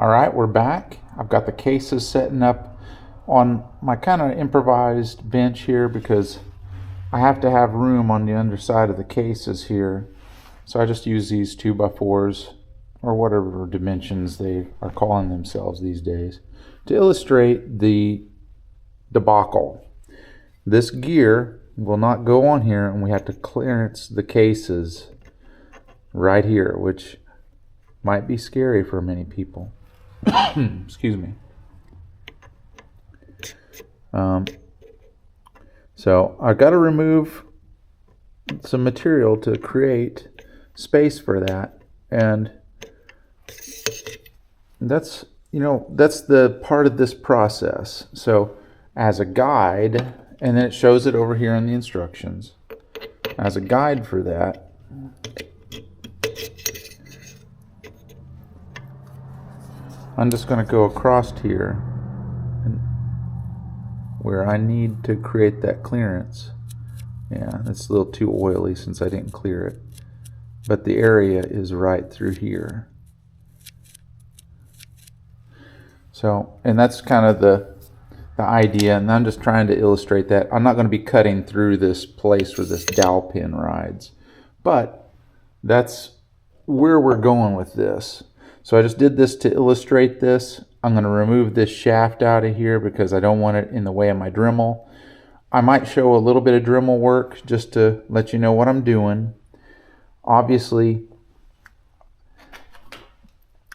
All right, we're back. I've got the cases setting up on my kind of improvised bench here because I have to have room on the underside of the cases here. So I just use these 2x4s or whatever dimensions they are calling themselves these days to illustrate the debacle. This gear will not go on here, and we have to clearance the cases right here, which might be scary for many people. Excuse me. So I've got to remove some material to create space for that, and that's the part of this process. So as a guide, and then it shows it over here in the instructions, as a guide for that, I'm just going to go across here where I need to create that clearance. Yeah, it's a little too oily since I didn't clear it, but the area is right through here. So, and that's kind of the idea, and I'm just trying to illustrate that. I'm not going to be cutting through this place where this dowel pin rides, but that's where we're going with this. So I just did this to illustrate this. I'm going to remove this shaft out of here because I don't want it in the way of my Dremel. I might show a little bit of Dremel work just to let you know what I'm doing. Obviously,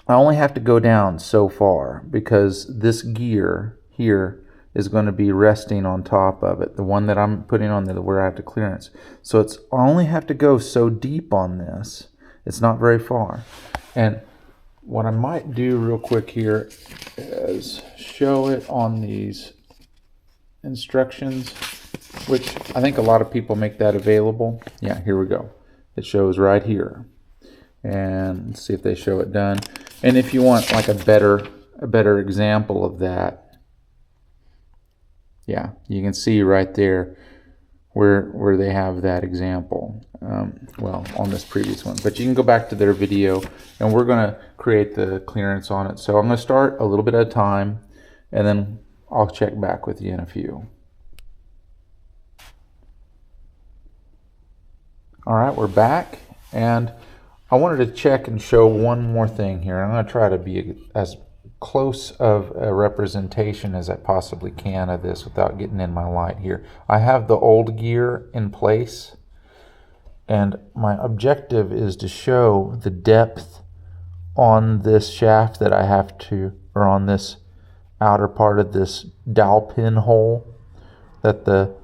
I only have to go down so far because this gear here is going to be resting on top of it. The one that I'm putting on there where I have to clearance. So I only have to go so deep on this. It's not very far. And what I might do real quick here is show it on these instructions, which I think a lot of people make that available. Yeah, here we go. It shows right here. And let's see if they show it done. And if you want like a better example of that, yeah, you can see right there where they have that example. Well, on this previous one, but you can go back to their video, and we're going to create the clearance on it. So I'm going to start a little bit at a time, and then I'll check back with you in a few. All right, we're back, and I wanted to check and show one more thing here. I'm going to try to be as close of a representation as I possibly can of this without getting in my light here. I have the old gear in place, and my objective is to show the depth on this shaft that I have to, or on this outer part of this dowel pin hole that the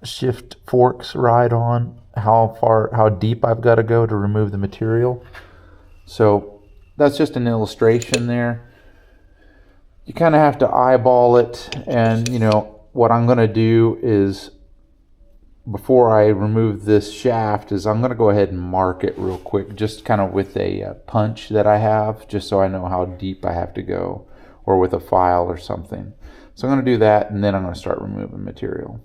shift forks ride on, how deep I've got to go to remove the material. So that's just an illustration there. You kind of have to eyeball it, and what I'm going to do is, before I remove this shaft, is I'm going to go ahead and mark it real quick, just kind of with a punch that I have, just so I know how deep I have to go, or with a file or something. So I'm going to do that, and then I'm going to start removing material.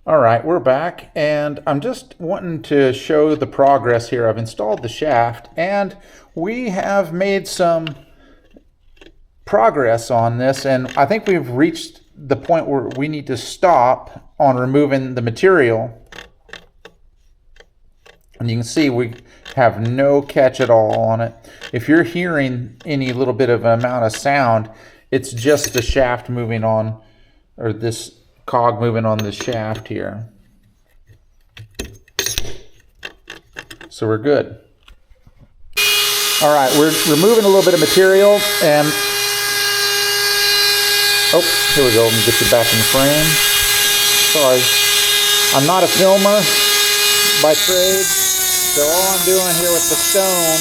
All right, we're back, and I'm just wanting to show the progress here. I've installed the shaft, and we have made some progress on this, and I think we've reached the point where we need to stop on removing the material. And you can see we have no catch at all on it. If you're hearing any little bit of amount of sound, it's just the shaft moving on, or this cog moving on the shaft here. So we're good. All right, we're removing a little bit of material, and oh, here we go. Let me get you back in the frame. Sorry, I'm not a filmer by trade, so all I'm doing here with the stone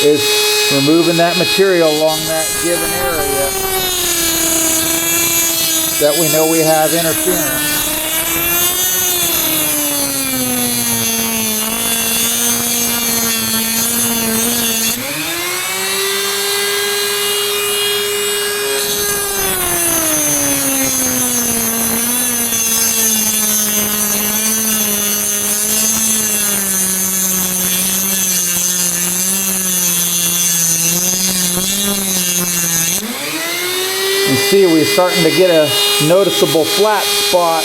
is removing that material along that given area that we know we have interference. see we're starting to get a noticeable flat spot.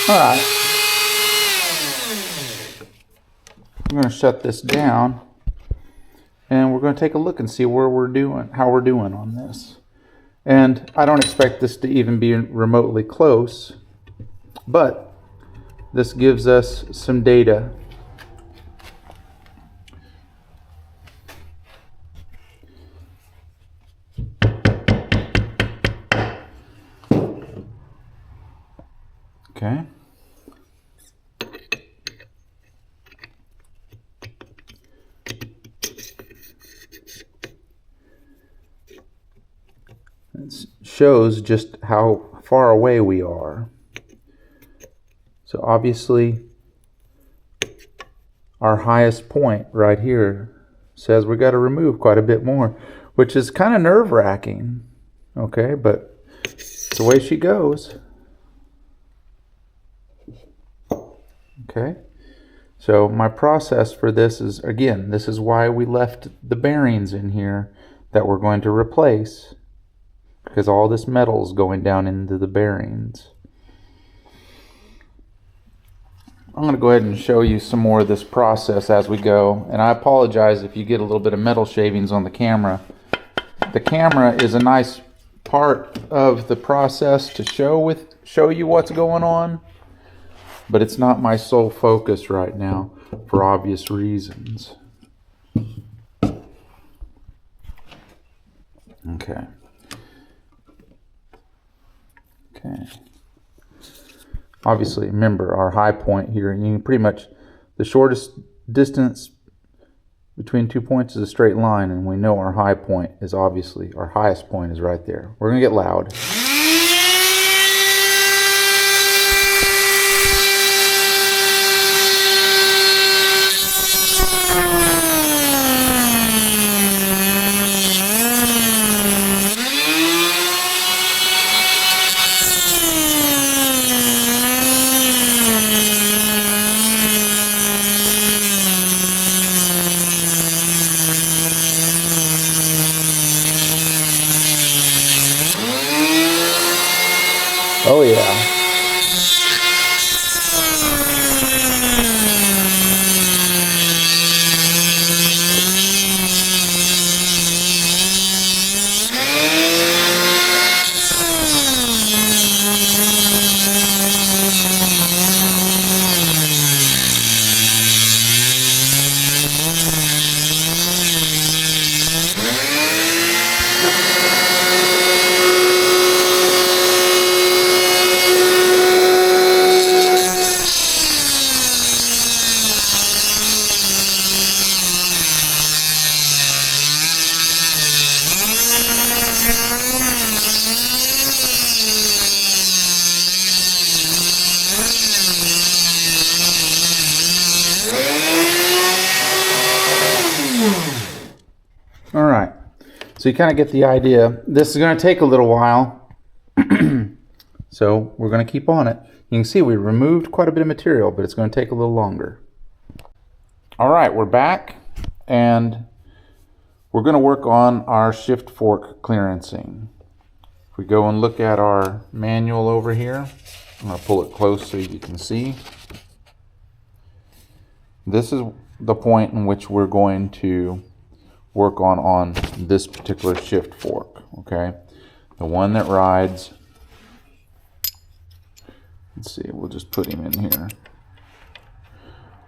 All right, I'm going to shut this down, and we're going to take a look and see where we're doing, how we're doing on this. And I don't expect this to even be remotely close, but this gives us some data. Okay. It shows just how far away we are. So obviously our highest point right here says we got to remove quite a bit more, which is kind of nerve-wracking. Okay, but it's the way she goes. Okay, so my process for this is, again, this is why we left the bearings in here that we're going to replace, because all this metal is going down into the bearings. I'm going to go ahead and show you some more of this process as we go, and I apologize if you get a little bit of metal shavings on the camera. The camera is a nice part of the process to show you what's going on, but it's not my sole focus right now for obvious reasons. Okay. Obviously, remember our high point here, and you can pretty much, the shortest distance between 2 points is a straight line, and we know our high point is obviously, our highest point is right there. We're going to get loud. Oh yeah. All right, so you kind of get the idea. This is going to take a little while, so we're going to keep on it. You can see we removed quite a bit of material, but it's going to take a little longer. All right, we're back, and we're going to work on our shift fork clearancing. If we go and look at our manual over here, I'm going to pull it close so you can see. This is the point in which we're going to work on this particular shift fork, okay? The one that rides, let's see, we'll just put him in here.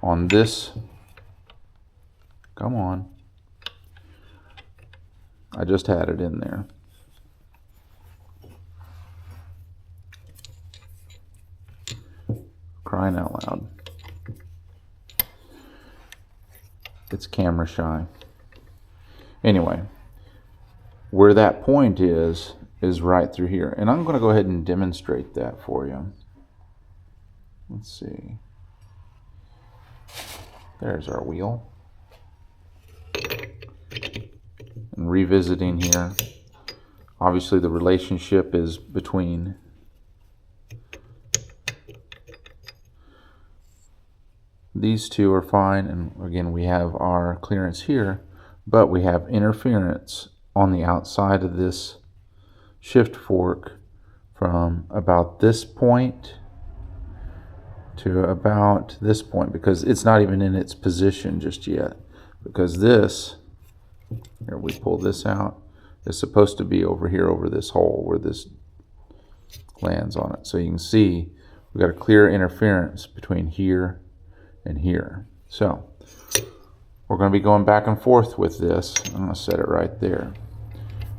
On this, come on. I just had it in there. Crying out loud. It's camera shy. Anyway, where that point is right through here. And I'm going to go ahead and demonstrate that for you. Let's see. There's our wheel. and revisiting here. Obviously the relationship is between these two are fine, and again we have our clearance here, but we have interference on the outside of this shift fork from about this point to about this point, because it's not even in its position just yet, because this, here we pull this out, is supposed to be over here over this hole where this lands on it. So you can see we've got a clear interference between here and here. So we're going to be going back and forth with this. I'm going to set it right there.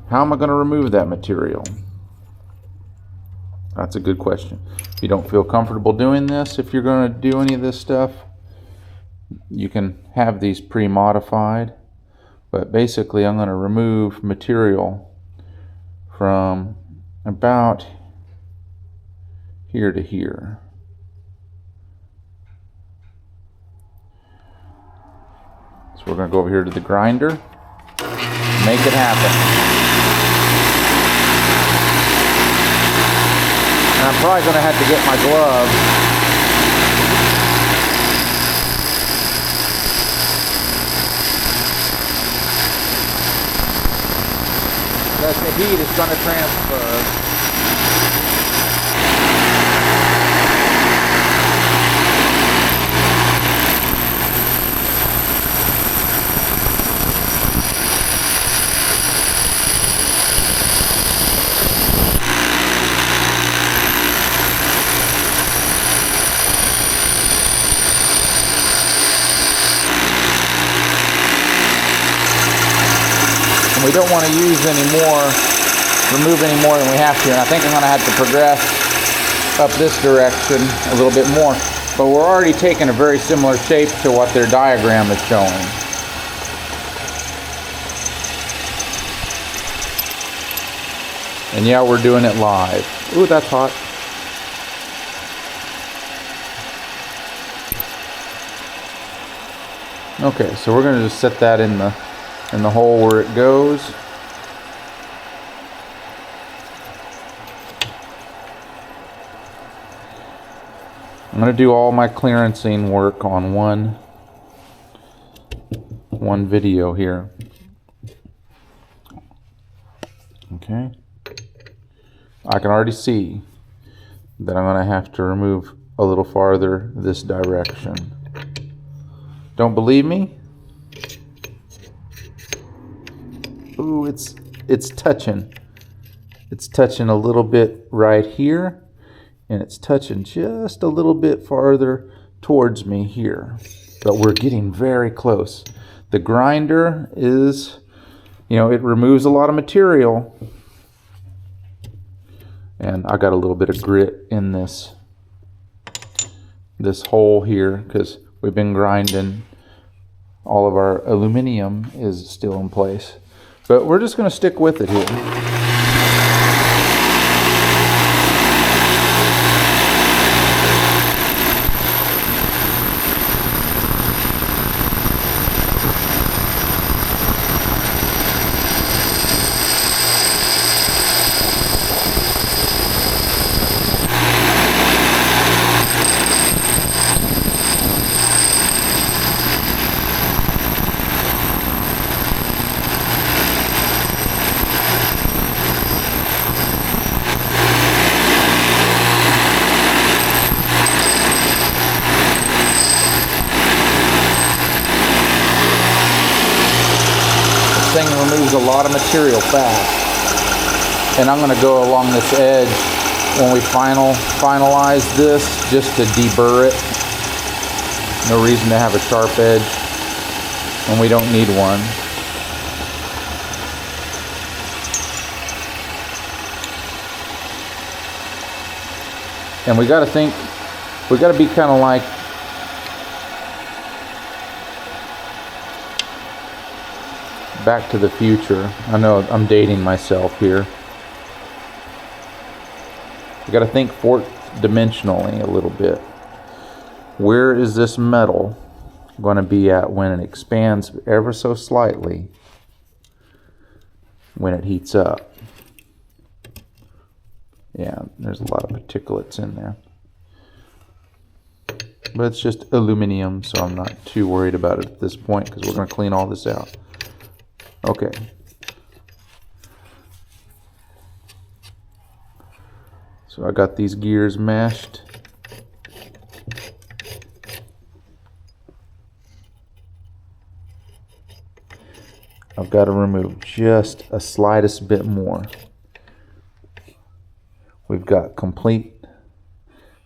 How am I going to remove that material? That's a good question. If you don't feel comfortable doing this, if you're going to do any of this stuff, you can have these pre-modified. But basically I'm going to remove material from about here to here. So we're going to go over here to the grinder, make it happen. And I'm probably going to have to get my glove. Because the heat is going to transfer. And we don't want to use any more, remove any more than we have to. And I think I'm going to have to progress up this direction a little bit more. But we're already taking a very similar shape to what their diagram is showing. And yeah, we're doing it live. Ooh, that's hot. Okay, so we're going to just set that in the hole where it goes. I'm going to do all my clearancing work on one video here. Okay. I can already see that I'm going to have to remove a little farther this direction. Don't believe me? Ooh, it's touching. It's touching a little bit right here, and it's touching just a little bit farther towards me here. But we're getting very close. The grinder is, it removes a lot of material. And I got a little bit of grit in this hole here because we've been grinding. All of our aluminum is still in place. But we're just going to stick with it here. Thing removes a lot of material fast, and I'm going to go along this edge when we finalize this just to deburr it. No reason to have a sharp edge when we don't need one. And we got to be kind of like Back to the Future. I know I'm dating myself here. You got to think fourth dimensionally a little bit. Where is this metal going to be at when it expands ever so slightly? when it heats up. Yeah, there's a lot of particulates in there. But it's just aluminum, so I'm not too worried about it at this point because we're going to clean all this out. Okay. So I got these gears meshed. I've got to remove just a slightest bit more. We've got complete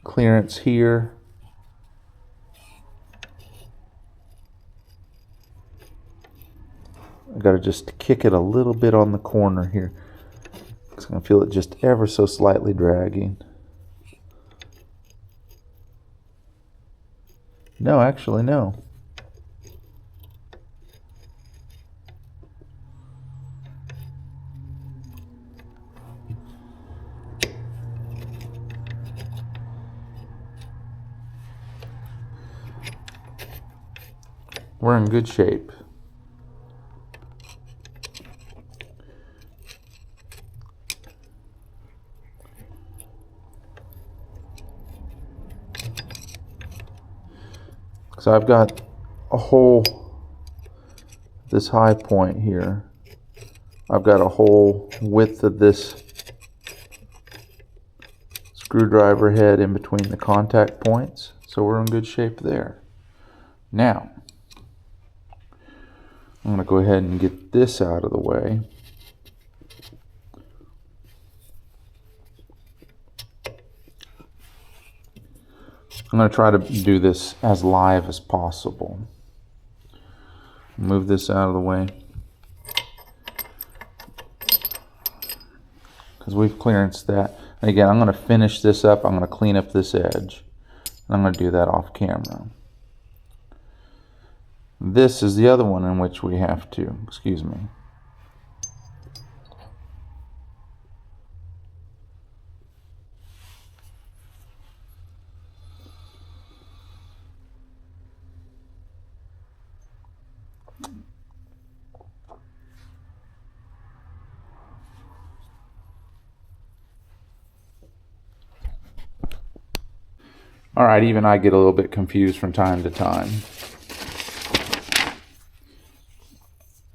clearance here. I've got to just kick it a little bit on the corner here. I'm going to feel it just ever so slightly dragging. No, actually, no. We're in good shape. So I've got a hole, this high point here. I've got a hole width of this screwdriver head in between the contact points. So we're in good shape there. Now, I'm going to go ahead and get this out of the way. I'm going to try to do this as live as possible. Move this out of the way, because we've clearanced that. And again, I'm going to finish this up. I'm going to clean up this edge. And I'm going to do that off camera. This is the other one in which we have to, excuse me. All right, even I get a little bit confused from time to time.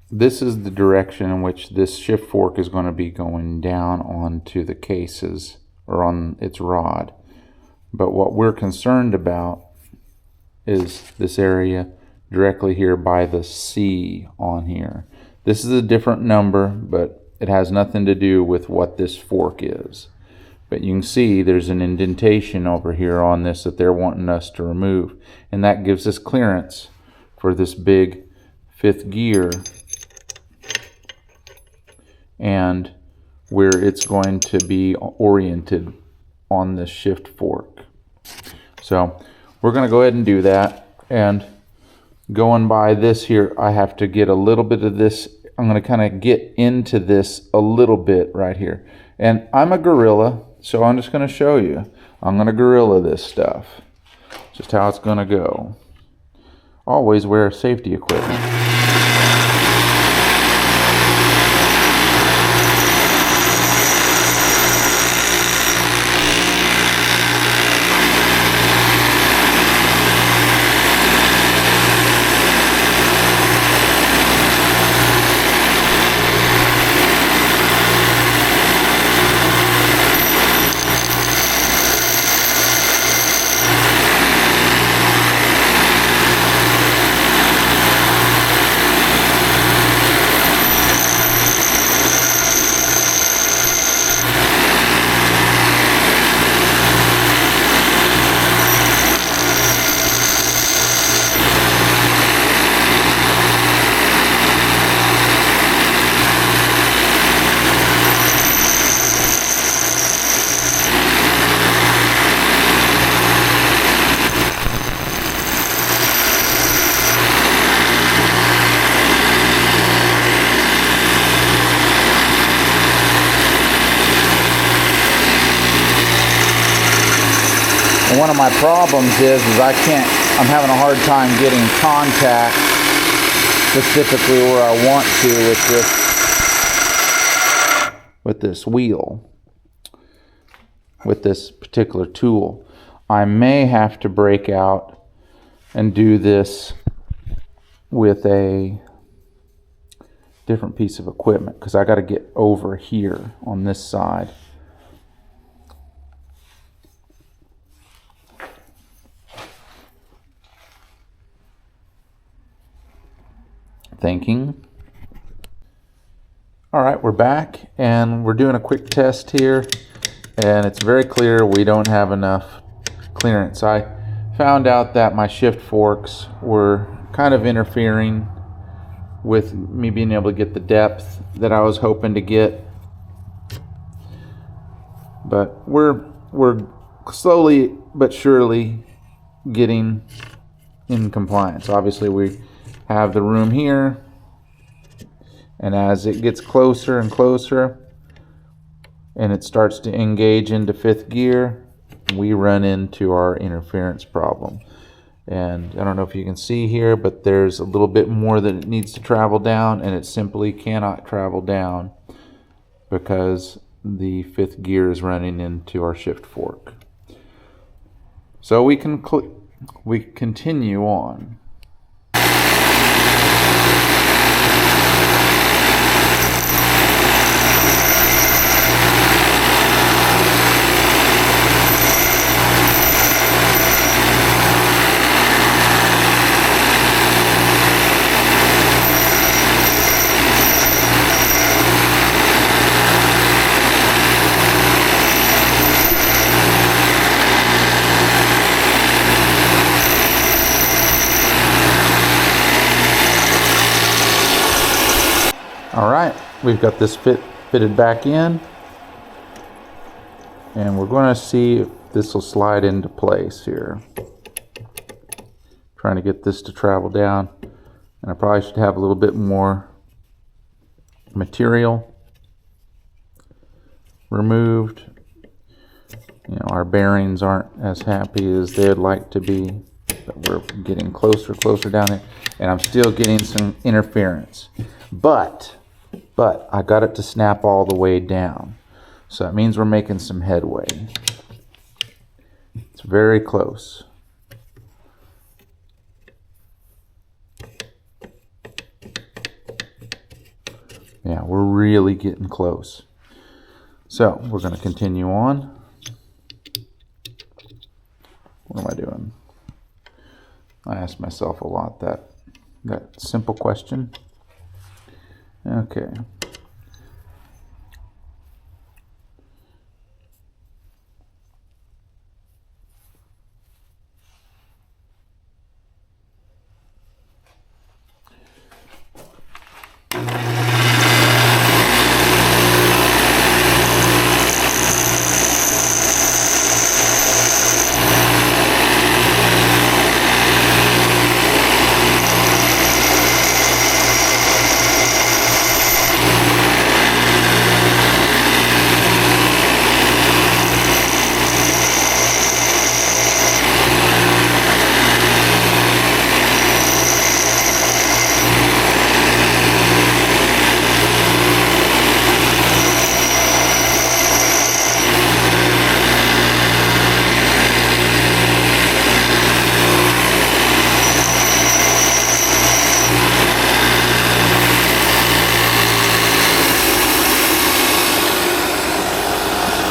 This is the direction in which this shift fork is going to be going down onto the cases or on its rod. But what we're concerned about is this area directly here by the C on here. This is a different number, but it has nothing to do with what this fork is. But you can see there's an indentation over here on this that they're wanting us to remove. And that gives us clearance for this big 5th gear and where it's going to be oriented on this shift fork. So we're going to go ahead and do that. And going by this here, I have to get a little bit of this. I'm going to kind of get into this a little bit right here. And I'm a gorilla, so I'm just going to show you. I'm going to gorilla this stuff. Just how it's going to go. Always wear safety equipment. One of my problems is I'm having a hard time getting contact specifically where I want to with this with this wheel, with this particular tool. I may have to break out and do this with a different piece of equipment because I got to get over here on this side. Thinking. All right, we're back and we're doing a quick test here, and it's very clear we don't have enough clearance. I found out that my shift forks were kind of interfering with me being able to get the depth that I was hoping to get, but we're slowly but surely getting in compliance. Obviously we have the room here, and as it gets closer and closer and it starts to engage into fifth gear, we run into our interference problem. And I don't know if you can see here, but there's a little bit more that it needs to travel down, and it simply cannot travel down because the fifth gear is running into our shift fork. So we continue on. All right, we've got this fitted back in, and we're going to see if this will slide into place here. Trying to get this to travel down, and I probably should have a little bit more material removed. You know, our bearings aren't as happy as they'd like to be, but we're getting closer down it, and I'm still getting some interference. But I got it to snap all the way down. So that means we're making some headway. It's very close. Yeah, we're really getting close. So we're going to continue on. What am I doing? I ask myself a lot that simple question. Okay.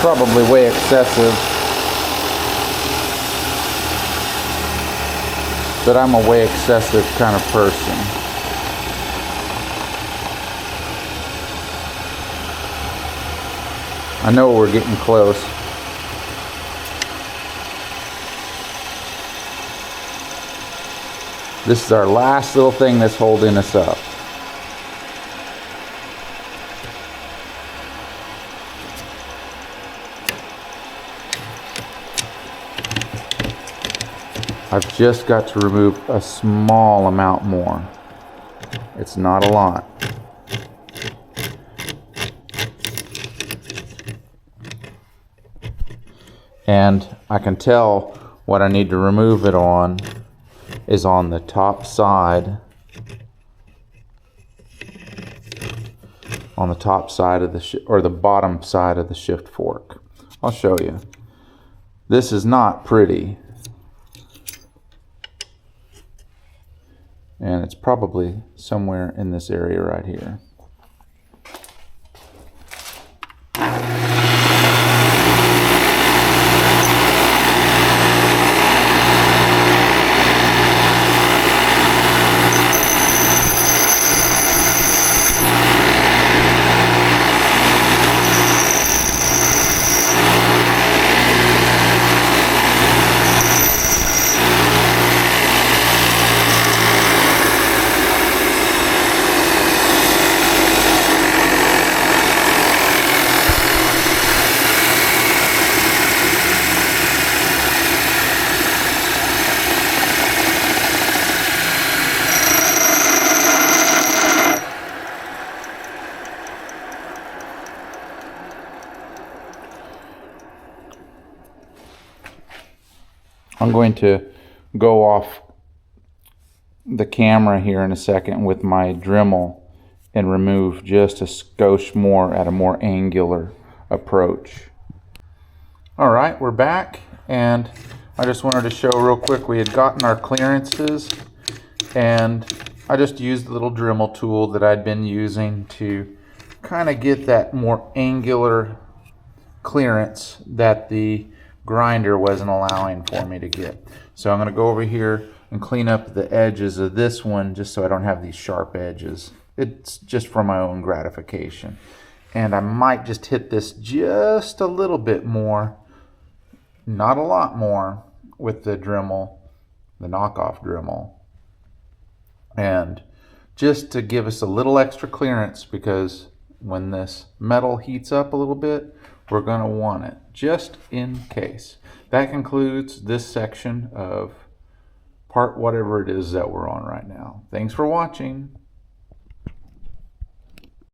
Probably way excessive, but I'm a way excessive kind of person. I know we're getting close. This is our last little thing that's holding us up. I've just got to remove a small amount more. It's not a lot. And I can tell what I need to remove it on is on the top side on the top side of the or the bottom side of the shift fork. I'll show you. This is not pretty, and it's probably somewhere in this area right here. I'm going to go off the camera here in a second with my Dremel and remove just a skosh more at a more angular approach. All right, we're back, and I just wanted to show real quick, we had gotten our clearances, and I just used the little Dremel tool that I'd been using to kind of get that more angular clearance that the grinder wasn't allowing for me to get. So I'm going to go over here and clean up the edges of this one just so I don't have these sharp edges. It's just for my own gratification. And I might just hit this just a little bit more, not a lot more, with the Dremel, the knockoff Dremel. And just to give us a little extra clearance, because when this metal heats up a little bit, we're going to want it, just in case. That concludes this section of part whatever it is that we're on right now. Thanks for watching.